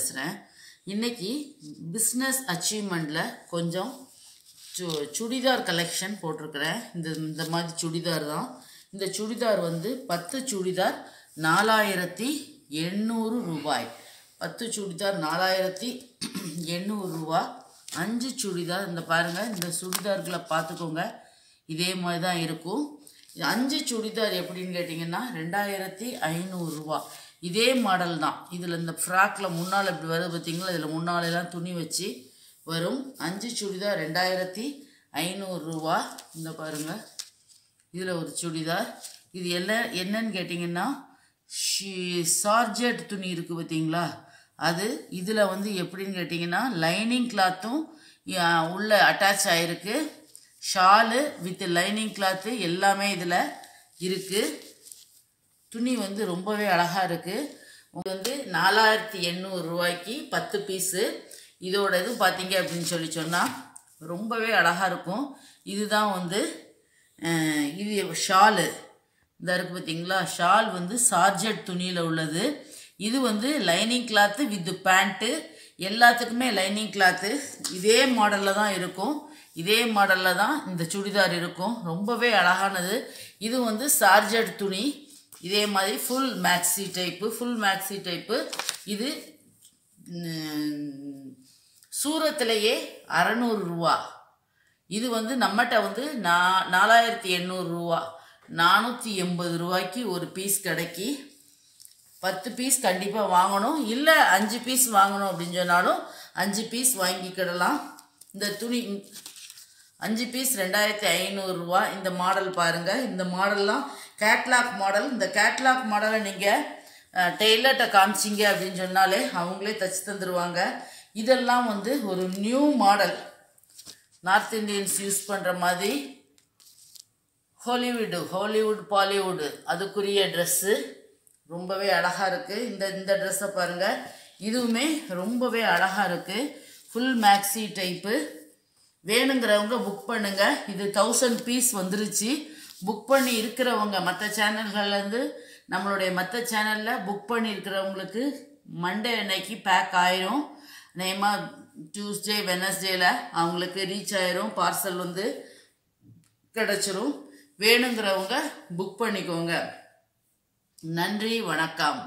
பேசுகிறேன். இன்றைக்கி பிஸ்னஸ் அச்சீவ்மெண்ட்டில் கொஞ்சம் சுடிதார் கலெக்ஷன் போட்டிருக்கிறேன். இந்த மாதிரி சுடிதார் தான். இந்த சுடிதார் வந்து 10 சுடிதார் 4800 ரூபாய். 10 சுடிதார் 4800 ரூபா. 5 சுடிதார் இந்த பாருங்கள், இந்த சுடிதார்களை பார்த்துக்கோங்க. இதே மாதிரி தான் இருக்கும். 5 சுடிதார் எப்படின்னு கேட்டிங்கன்னா 2500 ரூபா. இதே மாடல் தான். இதில் இந்த ஃப்ராக்கில் முன்னால் இப்படி வருது பார்த்திங்களா, இதில் முன்னாலெல்லாம் துணி வச்சு வரும். 5 சுடிதார் 2500 ரூபா. இந்த பாருங்கள், இதில் ஒரு சுடிதார். இது என்னன்னு கேட்டிங்கன்னா சார்ஜெட் துணி இருக்குது பார்த்திங்களா, அது இதில் வந்து எப்படின்னு கேட்டிங்கன்னா லைனிங் கிளாத்தும் உள்ளே அட்டாச் ஆகிருக்கு. ஷாலு வித் லைனிங் கிளாத்து எல்லாமே இதில் இருக்குது. துணி வந்து ரொம்பவே அழகாக இருக்குது. உங்களுக்கு வந்து 4800 ரூபாய்க்கு 10 பீஸு. இதோட இது பார்த்தீங்க அப்படின்னு சொன்னால் ரொம்பவே அழகாக இருக்கும். இதுதான் வந்து இது ஷாலு இந்த இருக்குது பார்த்தீங்களா. ஷால் வந்து சார்ஜெட் துணியில் உள்ளது. இது வந்து லைனிங் கிளாத்து வித் பேண்ட்டு. எல்லாத்துக்குமே லைனிங் கிளாத்து இதே மாடலில் தான் இருக்கும். இதே மாடலில் தான் இந்த சுடிதார் இருக்கும். ரொம்பவே அழகானது. இது வந்து சார்ஜெட் துணி. இதே மாதிரி ஃபுல் மேக்ஸி டைப்பு. இது சூரத்திலேயே 600 ரூபா. இது வந்து நம்மகிட்ட வந்து 4800 ரூபா. 480 ரூபாய்க்கு ஒரு பீஸ் கிடைக்கி. 10 பீஸ் கண்டிப்பாக வாங்கணும். இல்லை 5 பீஸ் வாங்கணும் அப்படின்னு சொன்னாலும் 5 பீஸ் வாங்கிக்கிடலாம். இந்த துணி 5 பீஸ் 2500 ரூபா. இந்த மாடல் பாருங்கள். இந்த மாடல்லாம் கேட்லாக் மாடல். இந்த கேட்லாக் மாடலை நீங்கள் டெய்லர்கிட்ட காமிச்சிங்க அப்படின்னு சொன்னாலே அவங்களே தச்சு தந்துடுவாங்க. இதெல்லாம் வந்து ஒரு new model, north Indians use பண்ணுற மாதிரி ஹாலிவுட் பாலிவுட் அதுக்குரிய ட்ரெஸ்ஸு. ரொம்பவே அழகாக இருக்குது. இந்த ட்ரெஸ்ஸை பாருங்கள், இதுவுமே ரொம்பவே அழகாக இருக்குது. Full maxi type. வேணுங்கிறவங்க புக் பண்ணுங்கள். இது 1000 பீஸ் வந்துருச்சு. புக் பண்ணி இருக்கிறவங்க மற்ற சேனல்கள்லேருந்து நம்மளுடைய மற்ற சேனலில் புக் பண்ணி இருக்கிறவங்களுக்கு மண்டே அன்னைக்கு பேக் ஆயிரும். நேமாக டியூஸ்டே வெனஸ்டேயில் அவங்களுக்கு ரீச் ஆயிரும். பார்சல் வந்து கிடச்சிரும். வேணுங்கிறவங்க புக் பண்ணிக்கோங்க. நன்றி, வணக்கம்.